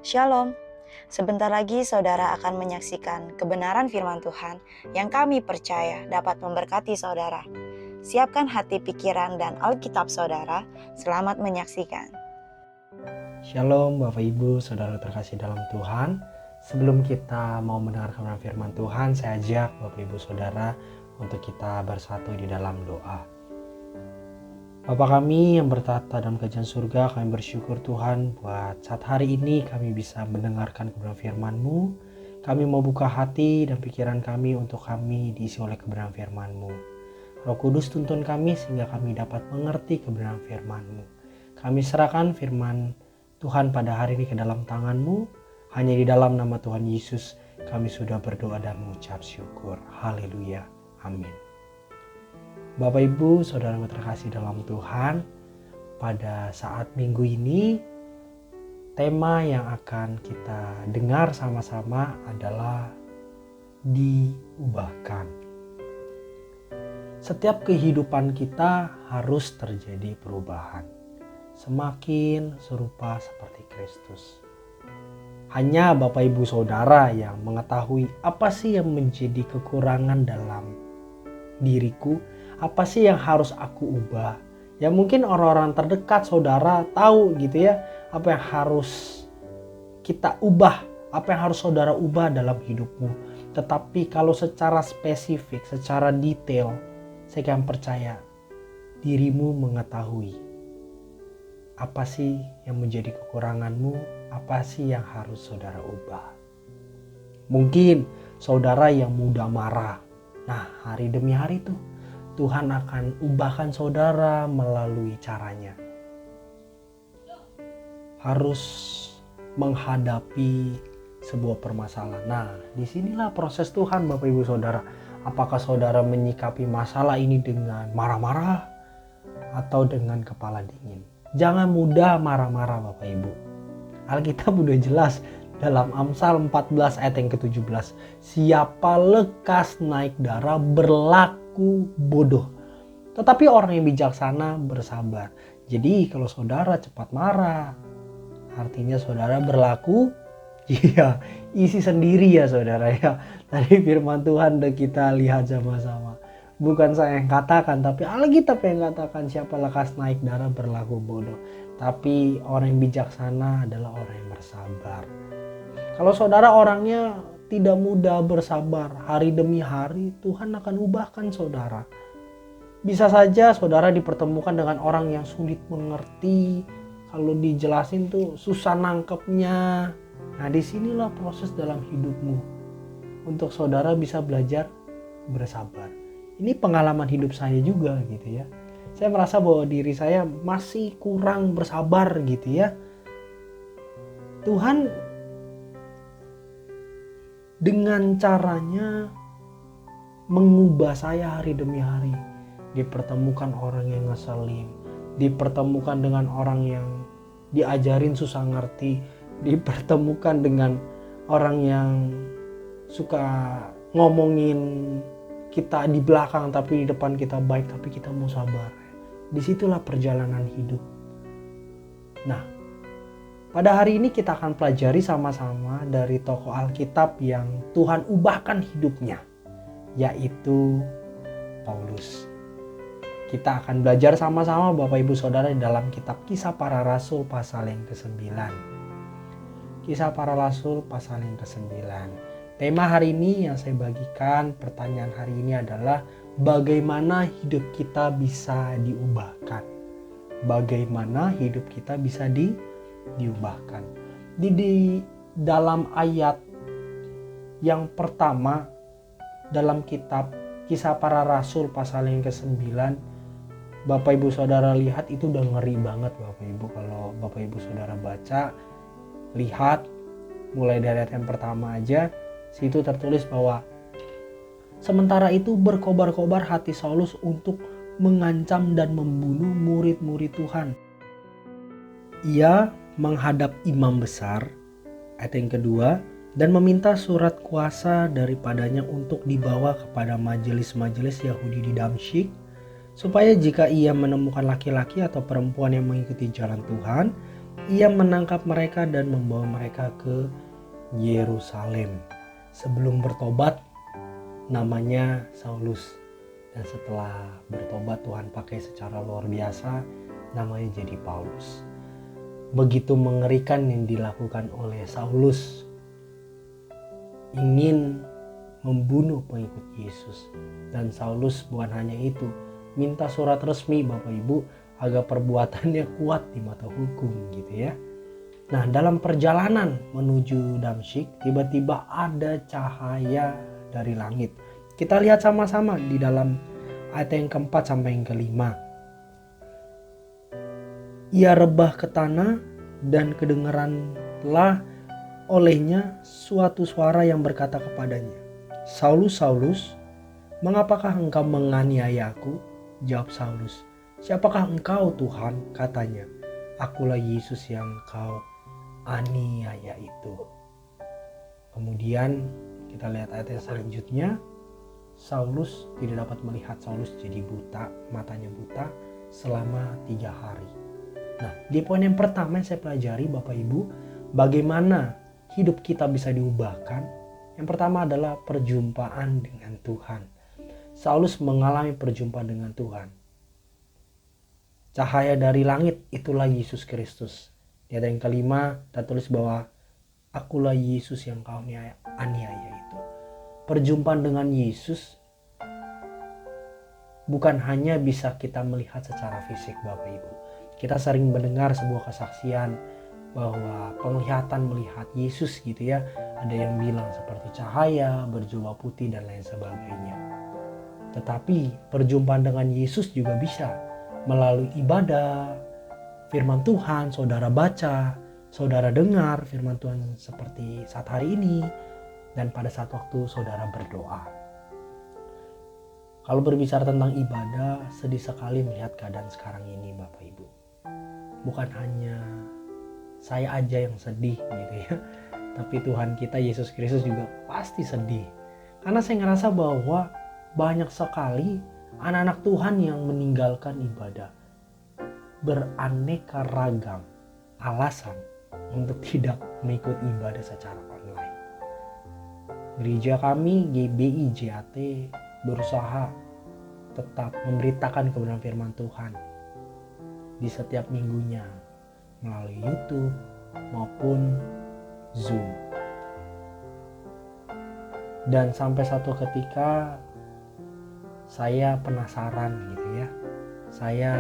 Shalom. Sebentar lagi saudara akan menyaksikan kebenaran firman Tuhan yang kami percaya dapat memberkati saudara. Siapkan hati, pikiran, dan Alkitab saudara. Selamat menyaksikan. Shalom Bapak Ibu, Saudara terkasih dalam Tuhan. Sebelum kita mau mendengarkan firman Tuhan, saya ajak Bapak Ibu Saudara untuk kita bersatu di dalam doa. Bapa kami yang bertata dalam kerajaan surga, kami bersyukur Tuhan buat saat hari ini kami bisa mendengarkan kebenaran firman-Mu. Kami mau buka hati dan pikiran kami untuk kami diisi oleh kebenaran firman-Mu. Roh Kudus tuntun kami sehingga kami dapat mengerti kebenaran firman-Mu. Kami serahkan firman Tuhan pada hari ini ke dalam tangan-Mu. Hanya di dalam nama Tuhan Yesus kami sudah berdoa dan mengucap syukur. Haleluya. Amin. Bapak Ibu Saudara yang terkasih dalam Tuhan, pada saat minggu ini tema yang akan kita dengar sama-sama adalah diubahkan. Setiap kehidupan kita harus terjadi perubahan, semakin serupa seperti Kristus. Hanya Bapak Ibu Saudara yang mengetahui apa sih yang menjadi kekurangan dalam diriku, apa sih yang harus aku ubah. Ya mungkin orang-orang terdekat saudara tahu gitu ya, apa yang harus kita ubah, apa yang harus saudara ubah dalam hidupmu. Tetapi kalau secara spesifik, secara detail, saya akan percaya dirimu mengetahui apa sih yang menjadi kekuranganmu, apa sih yang harus saudara ubah. Mungkin saudara yang mudah marah. Nah, hari demi hari tuh Tuhan akan ubahkan saudara melalui caranya. Harus menghadapi sebuah permasalahan. Nah, disinilah proses Tuhan Bapak Ibu Saudara. Apakah saudara menyikapi masalah ini dengan marah-marah atau dengan kepala dingin? Jangan mudah marah-marah Bapak Ibu. Alkitab udah jelas dalam Amsal 14 ayat yang ke-17. Siapa lekas naik darah berlaku bodoh. Tetapi orang yang bijaksana bersabar. Jadi kalau saudara cepat marah, artinya saudara berlaku isi sendiri ya saudara ya. Tadi firman Tuhan udah kita lihat sama-sama. Bukan saya yang katakan, tapi Alkitab yang katakan siapa lekas naik darah berlaku bodoh. Tapi orang yang bijaksana adalah orang yang bersabar. Kalau saudara orangnya tidak mudah bersabar, hari demi hari Tuhan akan ubahkan saudara. Bisa saja saudara dipertemukan dengan orang yang sulit mengerti, kalau dijelasin tuh susah nangkepnya. Nah, disinilah proses dalam hidupmu untuk saudara bisa belajar bersabar. Ini pengalaman hidup saya juga gitu ya. Saya merasa bahwa diri saya masih kurang bersabar gitu ya. Tuhan dengan caranya mengubah saya hari demi hari. Dipertemukan orang yang ngeselin, dipertemukan dengan orang yang diajarin susah ngerti, dipertemukan dengan orang yang suka ngomongin kita di belakang tapi di depan kita baik, tapi kita mau sabar. Disitulah perjalanan hidup. Nah, pada hari ini kita akan pelajari sama-sama dari tokoh Alkitab yang Tuhan ubahkan hidupnya, yaitu Paulus. Kita akan belajar sama-sama Bapak Ibu Saudara dalam kitab Kisah Para Rasul pasal yang ke-9. Kisah Para Rasul pasal yang ke-9. Tema hari ini yang saya bagikan, pertanyaan hari ini adalah bagaimana hidup kita bisa diubahkan. Bagaimana hidup kita bisa diubahkan. Di dalam ayat yang pertama dalam kitab Kisah Para Rasul pasal yang ke-9, Bapak Ibu Saudara lihat itu udah ngeri banget Bapak Ibu. Kalau Bapak Ibu Saudara baca, lihat mulai dari ayat yang pertama aja, situ tertulis bahwa sementara itu berkobar-kobar hati Saulus untuk mengancam dan membunuh murid-murid Tuhan. Ia menghadap imam besar, ayat yang kedua, dan meminta surat kuasa daripadanya untuk dibawa kepada majelis-majelis Yahudi di Damsyik, supaya jika ia menemukan laki-laki atau perempuan yang mengikuti jalan Tuhan ia menangkap mereka dan membawa mereka ke Yerusalem. Sebelum bertobat, namanya Saulus. Dan setelah bertobat, Tuhan pakai secara luar biasa, namanya jadi Paulus. Begitu mengerikan yang dilakukan oleh Saulus, ingin membunuh pengikut Yesus. Dan Saulus bukan hanya itu, minta surat resmi Bapak Ibu agar perbuatannya kuat di mata hukum gitu ya. Nah, dalam perjalanan menuju Damsyik, tiba-tiba ada cahaya dari langit. Kita lihat sama-sama di dalam ayat yang keempat sampai yang kelima. Ia rebah ke tanah dan kedengaranlah olehnya suatu suara yang berkata kepadanya, Saulus, Saulus, mengapakah engkau menganiaya aku? Jawab Saulus, siapakah engkau Tuhan? Katanya, akulah Yesus yang kau aniaya itu. Kemudian kita lihat ayat yang selanjutnya. Saulus tidak dapat melihat. Saulus jadi buta, matanya buta selama 3 hari. Nah, di poin yang pertama yang saya pelajari Bapak Ibu, bagaimana hidup kita bisa diubahkan. Yang pertama adalah perjumpaan dengan Tuhan. Saulus mengalami perjumpaan dengan Tuhan. Cahaya dari langit, itulah Yesus Kristus. Di ayat yang kelima tertulis bahwa akulah Yesus yang kau aniaya itu. Perjumpaan dengan Yesus bukan hanya bisa kita melihat secara fisik Bapak Ibu. Kita sering mendengar sebuah kesaksian bahwa penglihatan melihat Yesus gitu ya. Ada yang bilang seperti cahaya, berjubah putih dan lain sebagainya. Tetapi perjumpaan dengan Yesus juga bisa melalui ibadah, firman Tuhan, saudara baca, saudara dengar firman Tuhan seperti saat hari ini, dan pada saat waktu saudara berdoa. Kalau berbicara tentang ibadah, sedih sekali melihat keadaan sekarang ini Bapak Ibu. Bukan hanya saya aja yang sedih gitu ya, tapi Tuhan kita Yesus Kristus juga pasti sedih. Karena saya ngerasa bahwa banyak sekali anak-anak Tuhan yang meninggalkan ibadah. Beraneka ragam alasan untuk tidak mengikuti ibadah secara online. Gereja kami GBI JAT berusaha tetap memberitakan kebenaran firman Tuhan di setiap minggunya melalui YouTube maupun Zoom. Dan sampai satu ketika saya penasaran gitu ya. Saya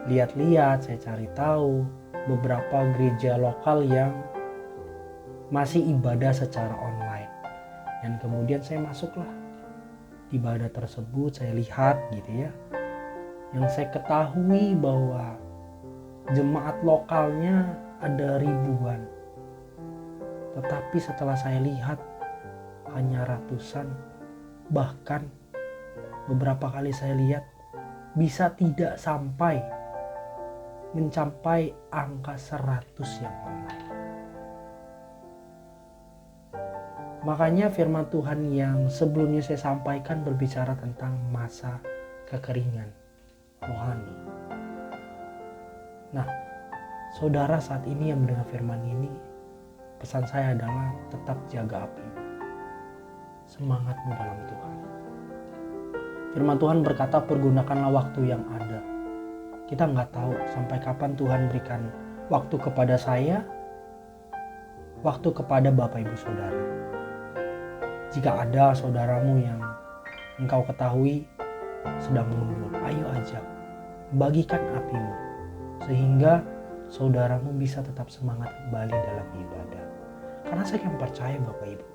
lihat-lihat, saya cari tahu beberapa gereja lokal yang masih ibadah secara online. Dan kemudian saya masuklah ibadah tersebut, saya lihat gitu ya. Yang saya ketahui bahwa jemaat lokalnya ada ribuan. Tetapi setelah saya lihat hanya ratusan, bahkan beberapa kali saya lihat bisa tidak sampai mencapai angka 100 yang online. Makanya firman Tuhan yang sebelumnya saya sampaikan berbicara tentang masa kekeringan rohani. Nah, saudara saat ini yang mendengar firman ini, pesan saya adalah tetap jaga api. Semangatmu dalam Tuhan. Firman Tuhan berkata, pergunakanlah waktu yang ada. Kita nggak tahu sampai kapan Tuhan berikan waktu kepada saya, waktu kepada Bapak Ibu Saudara. Jika ada saudaramu yang engkau ketahui sedang mundur, ayo ajak, bagikan apimu, sehingga saudaramu bisa tetap semangat kembali dalam ibadah. Karena saya yang percaya Bapak Ibu,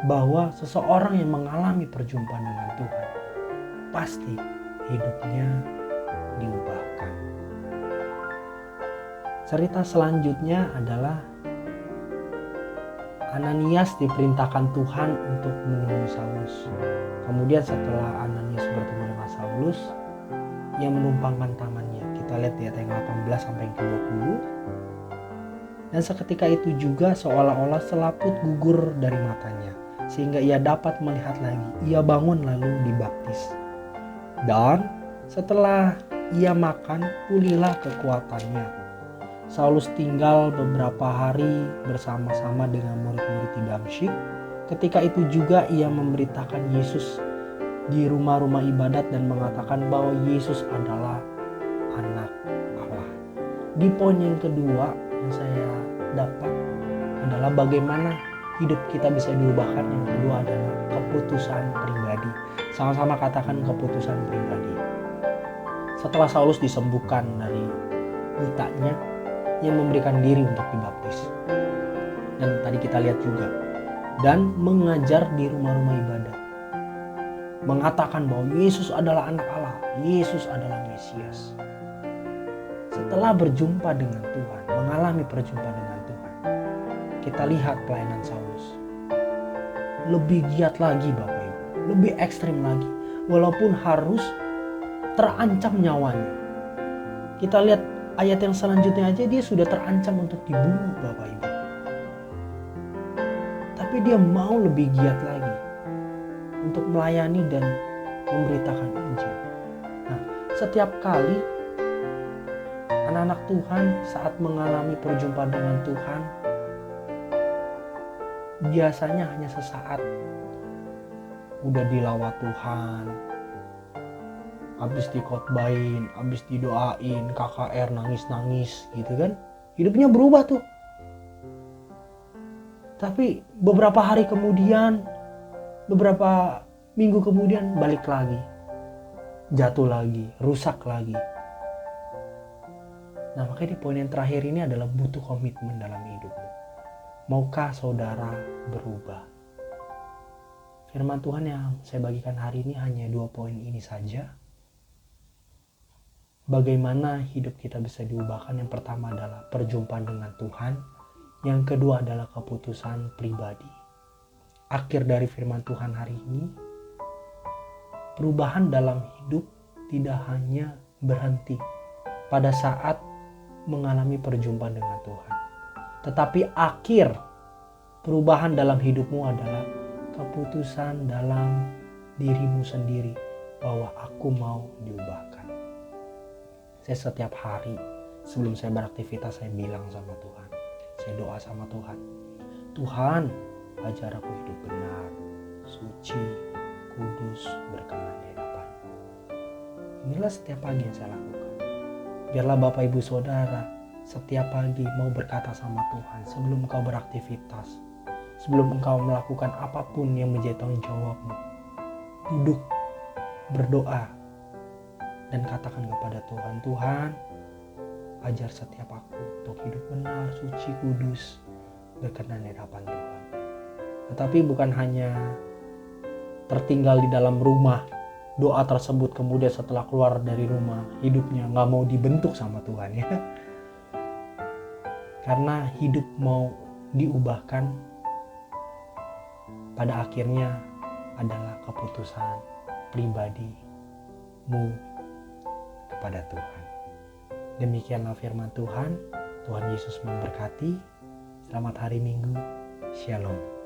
bahwa seseorang yang mengalami perjumpaan dengan Tuhan, pasti hidupnya diubahkan. Cerita selanjutnya adalah Ananias diperintahkan Tuhan untuk menemui Saulus. Kemudian setelah Ananias bertemu dengan Saulus, ia menumpangkan tangannya. Kita lihat di ayat yang 18 sampai 20. Dan seketika itu juga seolah-olah selaput gugur dari matanya, sehingga ia dapat melihat lagi. Ia bangun lalu dibaptis. Dan setelah ia makan, pulihlah kekuatannya. Saulus tinggal beberapa hari bersama-sama dengan murid-murid di Damsyik. Ketika itu juga ia memberitakan Yesus di rumah-rumah ibadat dan mengatakan bahwa Yesus adalah anak Allah. Di poin yang kedua yang saya dapat adalah bagaimana hidup kita bisa diubahkan. Yang kedua adalah keputusan pribadi. Sama-sama katakan keputusan pribadi. Setelah Saulus disembuhkan dari butanya, ia memberikan diri untuk dibaptis. Dan tadi kita lihat juga, dan mengajar di rumah-rumah ibadah, mengatakan bahwa Yesus adalah anak Allah, Yesus adalah Mesias. Setelah berjumpa dengan Tuhan, mengalami perjumpaan dengan Tuhan, kita lihat pelayanan Saulus lebih giat lagi Bapak Ibu, lebih ekstrim lagi, walaupun harus terancam nyawanya. Kita lihat ayat yang selanjutnya aja, dia sudah terancam untuk dibunuh Bapak Ibu. Tapi dia mau lebih giat lagi untuk melayani dan memberitakan Injil. Nah, setiap kali anak-anak Tuhan saat mengalami perjumpaan dengan Tuhan, biasanya hanya sesaat. Udah dilawat Tuhan, habis dikotbahin, habis didoain, KKR nangis-nangis gitu kan. Hidupnya berubah tuh. Tapi beberapa hari kemudian, beberapa minggu kemudian balik lagi. Jatuh lagi, rusak lagi. Nah, makanya di poin yang terakhir ini adalah butuh komitmen dalam hidupmu. Maukah saudara berubah? Firman Tuhan yang saya bagikan hari ini hanya 2 poin ini saja. Bagaimana hidup kita bisa diubahkan? Yang pertama adalah perjumpaan dengan Tuhan. Yang kedua adalah keputusan pribadi. Akhir dari firman Tuhan hari ini, perubahan dalam hidup tidak hanya berhenti pada saat mengalami perjumpaan dengan Tuhan. Tetapi akhir perubahan dalam hidupmu adalah keputusan dalam dirimu sendiri bahwa aku mau diubahkan. Saya setiap hari sebelum saya beraktivitas, saya bilang sama Tuhan, saya doa sama Tuhan, Tuhan ajar aku hidup benar, suci, kudus, berkenan di hadapan-Mu. Inilah setiap pagi yang saya lakukan. Biarlah Bapak Ibu Saudara setiap pagi mau berkata sama Tuhan sebelum engkau beraktivitas, sebelum engkau melakukan apapun yang menjadi tanggung jawabmu. Duduk, berdoa, dan katakan kepada Tuhan, Tuhan ajar setiap aku untuk hidup benar, suci, kudus, berkenan di hadapan Tuhan. Tetapi bukan hanya tertinggal di dalam rumah, doa tersebut kemudian setelah keluar dari rumah, hidupnya gak mau dibentuk sama Tuhan ya. Karena hidup mau diubahkan, pada akhirnya adalah keputusan pribadimu kepada Tuhan. Demikianlah firman Tuhan. Tuhan Yesus memberkati. Selamat hari Minggu. Shalom.